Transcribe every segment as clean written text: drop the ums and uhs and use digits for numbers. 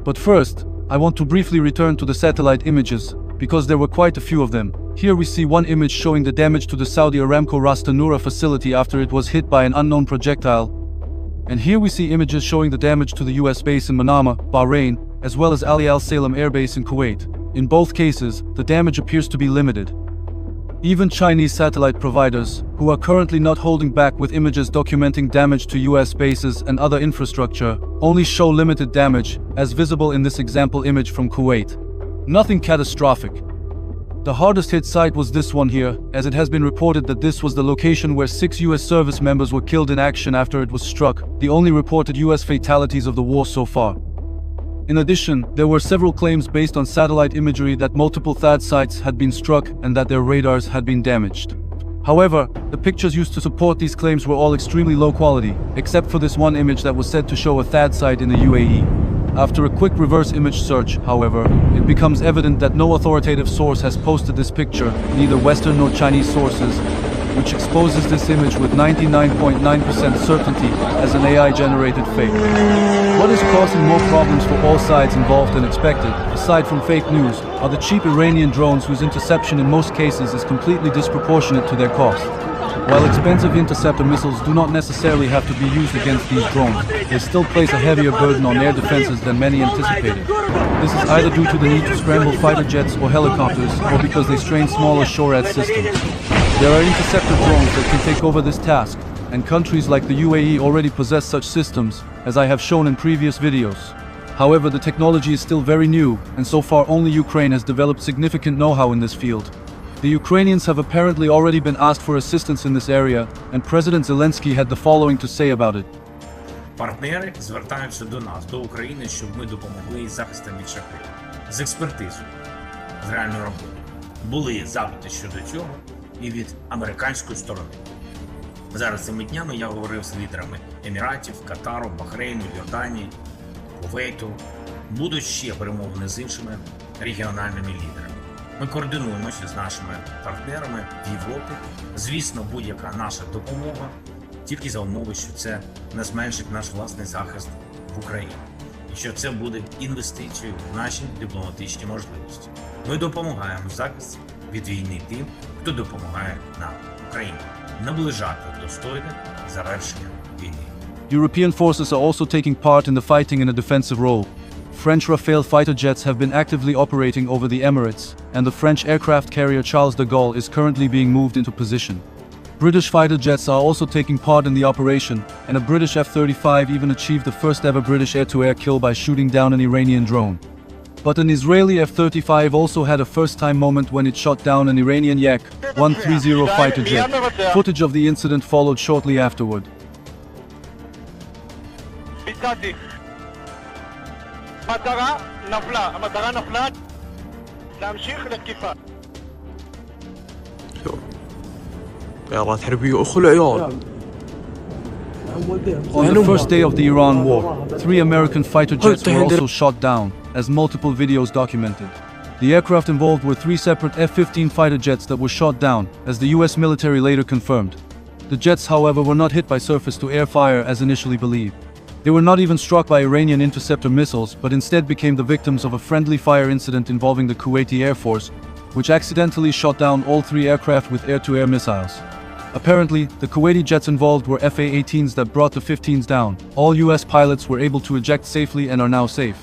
But first, I want to briefly return to the satellite images, because there were quite a few of them. Here we see one image showing the damage to the Saudi Aramco Ras Tanura facility after it was hit by an unknown projectile. And here we see images showing the damage to the US base in Manama, Bahrain, as well as Ali Al Salem Air Base in Kuwait. In both cases, the damage appears to be limited. Even Chinese satellite providers, who are currently not holding back with images documenting damage to US bases and other infrastructure, only show limited damage, as visible in this example image from Kuwait. Nothing catastrophic. The hardest hit site was this one here, as it has been reported that this was the location where 6 US service members were killed in action after it was struck, the only reported US fatalities of the war so far. In addition, there were several claims based on satellite imagery that multiple THAAD sites had been struck and that their radars had been damaged. However, the pictures used to support these claims were all extremely low quality, except for this one image that was said to show a THAAD site in the UAE. After a quick reverse image search, however, it becomes evident that no authoritative source has posted this picture, neither Western nor Chinese sources, which exposes this image with 99.9% certainty as an AI-generated fake. What is causing more problems for all sides involved than expected, aside from fake news, are the cheap Iranian drones whose interception in most cases is completely disproportionate to their cost. While expensive interceptor missiles do not necessarily have to be used against these drones, they still place a heavier burden on air defenses than many anticipated. This is either due to the need to scramble fighter jets or helicopters, or because they strain smaller SHORAD systems. There are interceptor drones that can take over this task, and countries like the UAE already possess such systems, as I have shown in previous videos. However, the technology is still very new, and so far only Ukraine has developed significant know-how in this field. The Ukrainians have apparently already been asked for assistance in this area, and President Zelensky had the following to say about it. Партнери звертаються до нас, до України, щоб ми допомогли із захистом від шахедів. З експертизою, з реальною роботою. Були запити щодо цього і від американської сторони. Зараз цими днями я говорив з лідерами Еміратів, Катару, Бахрейну, Йорданії, Кувейту. Будуть ще перемовини з іншими регіональними лідерами. Ми координуємося з нашими партнерами в Європі. Звісно, будь-яка наша допомога, тільки за умови, що це не зменшить наш власний захист в Україні. І що це буде інвестицією в наші дипломатичні можливості. Ми допомагаємо в захисті від війни тим, хто допомагає нам, Україні, наближати достойне завершення війни. European forces are also taking part in the fighting in a defensive role. French Rafale fighter jets have been actively operating over the Emirates, and the French aircraft carrier Charles de Gaulle is currently being moved into position. British fighter jets are also taking part in the operation, and a British F-35 even achieved the first ever British air-to-air kill by shooting down an Iranian drone. But an Israeli F-35 also had a first-time moment when it shot down an Iranian Yak-130 fighter jet. Footage of the incident followed shortly afterward. המטרה נפלה, להמשיך לתקיפה. طيارات حربية أخو العيال. On the first day of the Iran war, 3 American fighter jets were also shot down, as multiple videos documented. The aircraft involved were 3 separate F-15 fighter jets that were shot down, as the US military later confirmed. The jets, however, were not hit by surface-to-air fire as initially believed. They were not even struck by Iranian interceptor missiles, but instead became the victims of a friendly fire incident involving the Kuwaiti Air Force, which accidentally shot down all 3 aircraft with air-to-air missiles. Apparently, the Kuwaiti jets involved were FA-18s that brought the 15s down. All US pilots were able to eject safely and are now safe.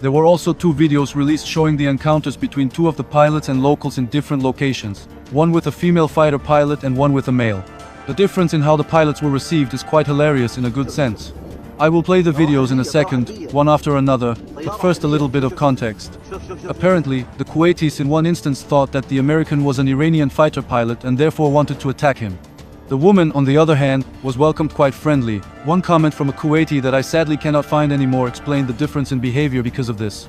There were also 2 videos released showing the encounters between 2 of the pilots and locals in different locations, one with a female fighter pilot and one with a male. The difference in how the pilots were received is quite hilarious in a good sense. I will play the videos in a second, one after another, but first a little bit of context. Apparently, the Kuwaitis in one instance thought that the American was an Iranian fighter pilot and therefore wanted to attack him. The woman, on the other hand, was welcomed quite friendly. One comment from a Kuwaiti that I sadly cannot find anymore explained the difference in behavior because of this.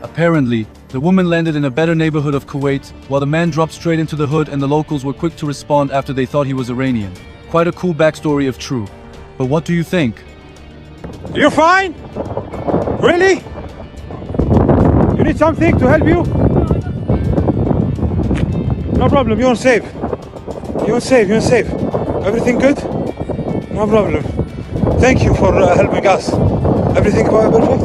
Apparently, the woman landed in a better neighborhood of Kuwait, while the man dropped straight into the hood and the locals were quick to respond after they thought he was Iranian. Quite a cool backstory if true. But what do you think? You're fine? Really? You need something to help you? No problem, you're safe. You're safe. Everything good? No problem. Thank you for helping us. Everything perfect?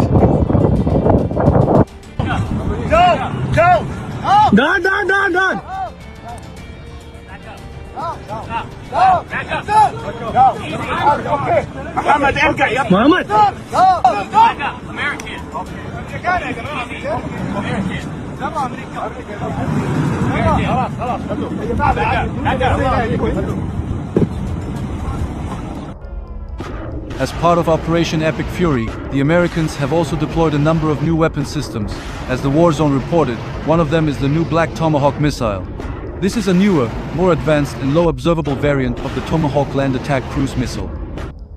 As part of Operation Epic Fury, the Americans have also deployed a number of new weapon systems. As the war zone reported, one of them is the new Black Tomahawk missile. This is a newer, more advanced and low observable variant of the Tomahawk land attack cruise missile.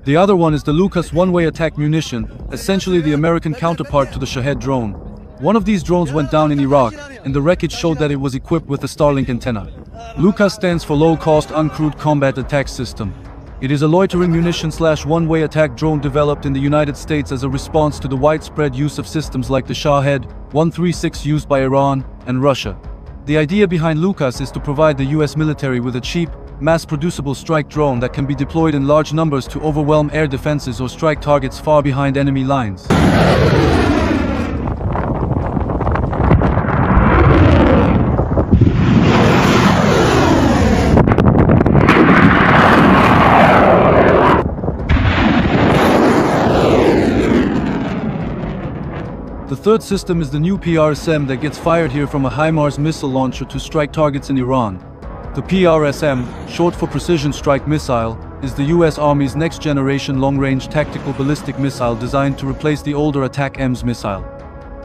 The other one is the Lucas one-way attack munition, essentially the American counterpart to the Shahed drone. One of these drones went down in Iraq, and the wreckage showed that it was equipped with a Starlink antenna. Lucas stands for Low-Cost Uncrewed Combat Attack System. It is a loitering munition/one-way attack drone developed in the United States as a response to the widespread use of systems like the Shahed 136 used by Iran and Russia. The idea behind Lucas is to provide the US military with a cheap, mass-producible strike drone that can be deployed in large numbers to overwhelm air defenses or strike targets far behind enemy lines. The third system is the new PRSM that gets fired here from a HIMARS missile launcher to strike targets in Iran. The PRSM, short for Precision Strike Missile, is the US Army's next-generation long-range tactical ballistic missile designed to replace the older Attack-M's missile.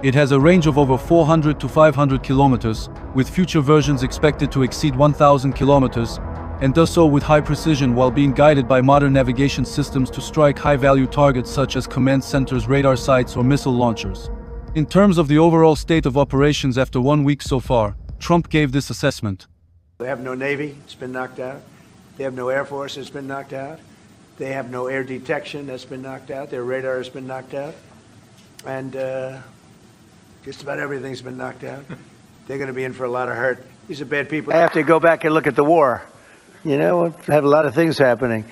It has a range of over 400 to 500 kilometers, with future versions expected to exceed 1,000 kilometers, and does so with high precision while being guided by modern navigation systems to strike high-value targets such as command centers, radar sites, or missile launchers. In terms of the overall state of operations after 1 week so far, Trump gave this assessment. They have no Navy, it's been knocked out. They have no Air Force, it's been knocked out. They have no air detection, that's been knocked out. Their radar has been knocked out. And just about everything's been knocked out. They're going to be in for a lot of hurt. These are bad people. I have to go back and look at the war. You know, have a lot of things happening.